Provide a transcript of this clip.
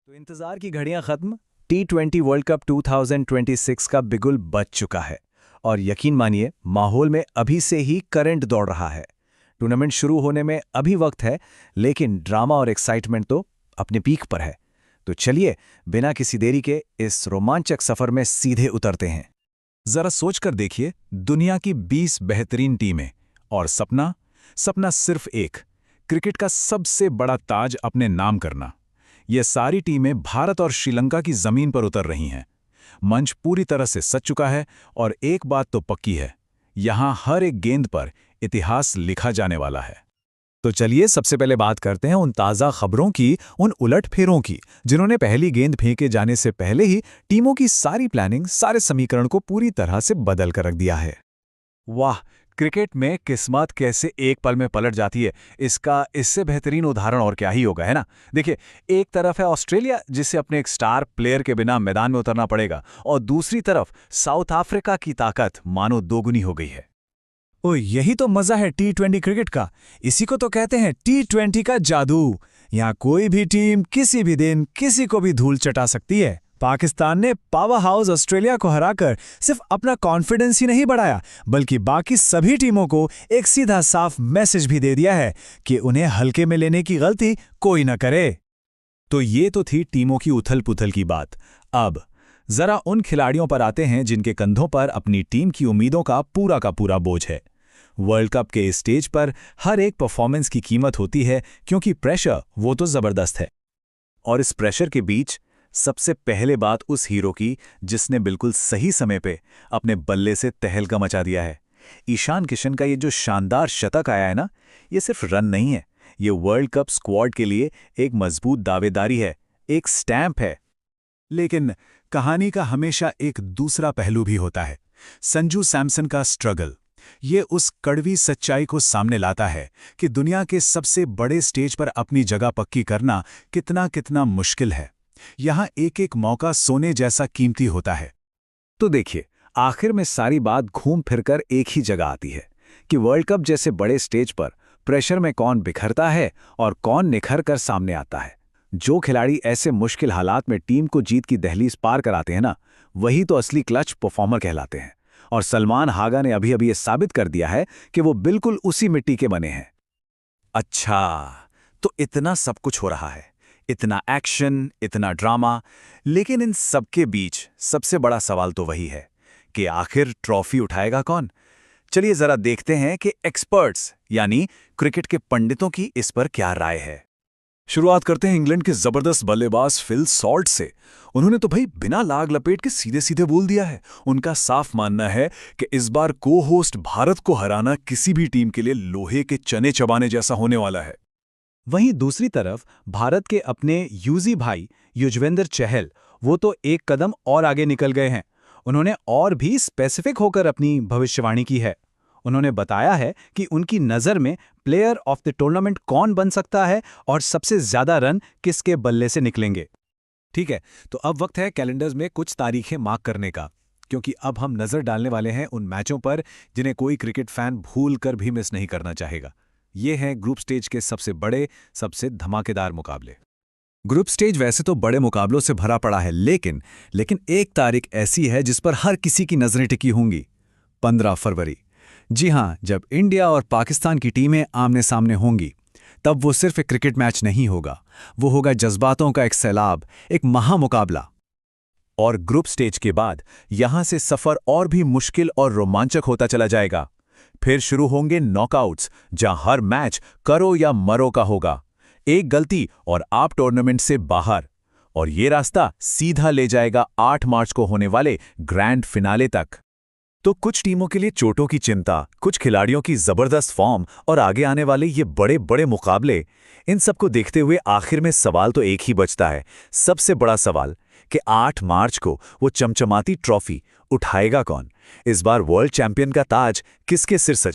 तो इंतजार की घड़ियां खत्म। T20 वर्ल्ड कप 2026 का बिगुल बज चुका है और यकीन मानिए माहौल में अभी से ही करंट दौड़ रहा है। टूर्नामेंट शुरू होने में अभी वक्त है, लेकिन ड्रामा और एक्साइटमेंट तो अपने पीक पर है। तो चलिए बिना किसी देरी के इस रोमांचक सफर में सीधे उतरते हैं। जरा सोचकर देखिए, दुनिया की 20 बेहतरीन टीमें और सपना सपना सिर्फ एक, क्रिकेट का सबसे बड़ा ताज अपने नाम करना। ये सारी टीमें भारत और श्रीलंका की जमीन पर उतर रही हैं। मंच पूरी तरह से सज चुका है और एक बात तो पक्की है, यहां हर एक गेंद पर इतिहास लिखा जाने वाला है। तो चलिए सबसे पहले बात करते हैं उन ताज़ा खबरों की, उन उलटफेरों की, जिन्होंने पहली गेंद फेंके जाने से पहले ही टीमों की सारी प्लानिंग, सारे समीकरण को पूरी तरह से बदल कर रख दिया है। वाह, क्रिकेट में किस्मत कैसे एक पल में पलट जाती है, इसका इससे बेहतरीन उदाहरण और क्या ही होगा, है ना। देखिए, एक तरफ है ऑस्ट्रेलिया, जिसे अपने एक स्टार प्लेयर के बिना मैदान में उतरना पड़ेगा, और दूसरी तरफ साउथ अफ्रीका की ताकत मानो दोगुनी हो गई है। ओ, यही तो मजा है T20 क्रिकेट का। इसी को तो कहते हैं T20 का जादू। यहाँ कोई भी टीम किसी भी दिन किसी को भी धूल चटा सकती है। पाकिस्तान ने पावर हाउस ऑस्ट्रेलिया को हराकर सिर्फ अपना कॉन्फिडेंस ही नहीं बढ़ाया, बल्कि बाकी सभी टीमों को एक सीधा साफ मैसेज भी दे दिया है कि उन्हें हल्के में लेने की गलती कोई न करे। तो ये तो थी टीमों की उथल पुथल की बात। अब जरा उन खिलाड़ियों पर आते हैं जिनके कंधों पर अपनी टीम की उम्मीदों का पूरा बोझ है। वर्ल्ड कप के इस स्टेज पर हर एक परफॉर्मेंस की कीमत होती है, क्योंकि प्रेशर वो तो जबरदस्त है। और इस प्रेशर के बीच सबसे पहले बात उस हीरो की जिसने बिल्कुल सही समय पे अपने बल्ले से तहलका मचा दिया है। ईशान किशन का ये जो शानदार शतक आया है ना, ये सिर्फ रन नहीं है, ये वर्ल्ड कप स्क्वाड के लिए एक मजबूत दावेदारी है, एक स्टैंप है। लेकिन कहानी का हमेशा एक दूसरा पहलू भी होता है। संजू सैमसन का स्ट्रगल ये उस कड़वी सच्चाई को सामने लाता है कि दुनिया के सबसे बड़े स्टेज पर अपनी जगह पक्की करना कितना मुश्किल है। यहां एक एक मौका सोने जैसा कीमती होता है। तो देखिए, आखिर में सारी बात घूम फिरकर एक ही जगह आती है कि वर्ल्ड कप जैसे बड़े स्टेज पर प्रेशर में कौन बिखरता है और कौन निखर कर सामने आता है। जो खिलाड़ी ऐसे मुश्किल हालात में टीम को जीत की दहलीज पार कराते हैं ना, वही तो असली क्लच परफॉर्मर कहलाते हैं। और सलमान हागा ने अभी ये साबित कर दिया है कि वो बिल्कुल उसी मिट्टी के बने हैं। अच्छा, तो इतना सब कुछ हो रहा है, इतना एक्शन, इतना ड्रामा, लेकिन इन सबके बीच सबसे बड़ा सवाल तो वही है कि आखिर ट्रॉफी उठाएगा कौन। चलिए जरा देखते हैं कि एक्सपर्ट्स यानी क्रिकेट के पंडितों की इस पर क्या राय है। शुरुआत करते हैं इंग्लैंड के जबरदस्त बल्लेबाज फिल सॉल्ट से। उन्होंने तो भाई बिना लाग लपेट के सीधे सीधे बोल दिया है। उनका साफ मानना है कि इस बार को होस्ट भारत को हराना किसी भी टीम के लिए लोहे के चने चबाने जैसा होने वाला है। वहीं दूसरी तरफ भारत के अपने यूजी भाई युजवेंद्र चहल, वो तो एक कदम और आगे निकल गए हैं। उन्होंने और भी स्पेसिफिक होकर अपनी भविष्यवाणी की है। उन्होंने बताया है कि उनकी नज़र में प्लेयर ऑफ द टूर्नामेंट कौन बन सकता है और सबसे ज्यादा रन किसके बल्ले से निकलेंगे। ठीक है, तो अब वक्त है कैलेंडर्स में कुछ तारीखें मार्क करने का, क्योंकि अब हम नज़र डालने वाले हैं उन मैचों पर जिन्हें कोई क्रिकेट फैन भूल कर भी मिस नहीं करना चाहेगा। ये हैं ग्रुप स्टेज के सबसे बड़े, सबसे धमाकेदार मुकाबले। ग्रुप स्टेज वैसे तो बड़े मुकाबलों से भरा पड़ा है, लेकिन एक तारीख ऐसी है जिस पर हर किसी की नजरें टिकी होंगी, 15 फरवरी। जी हां, जब इंडिया और पाकिस्तान की टीमें आमने सामने होंगी, तब वो सिर्फ एक क्रिकेट मैच नहीं होगा, वो होगा जज्बातों का एक सैलाब, एक महामुकाबला। और ग्रुप स्टेज के बाद यहां से सफर और भी मुश्किल और रोमांचक होता चला जाएगा। फिर शुरू होंगे नॉकआउट्स, जहां हर मैच करो या मरो का होगा। एक गलती और आप टूर्नामेंट से बाहर, और ये रास्ता सीधा ले जाएगा 8 मार्च को होने वाले ग्रैंड फिनाले तक। तो कुछ टीमों के लिए चोटों की चिंता, कुछ खिलाड़ियों की जबरदस्त फॉर्म और आगे आने वाले ये बड़े मुकाबले, इन सबको देखते हुए आखिर में सवाल तो एक ही बचता है, सबसे बड़ा सवाल, कि 8 मार्च को वो चमचमाती ट्रॉफी उठाएगा कौन। इस बार वर्ल्ड चैंपियन का ताज किसके सिर सज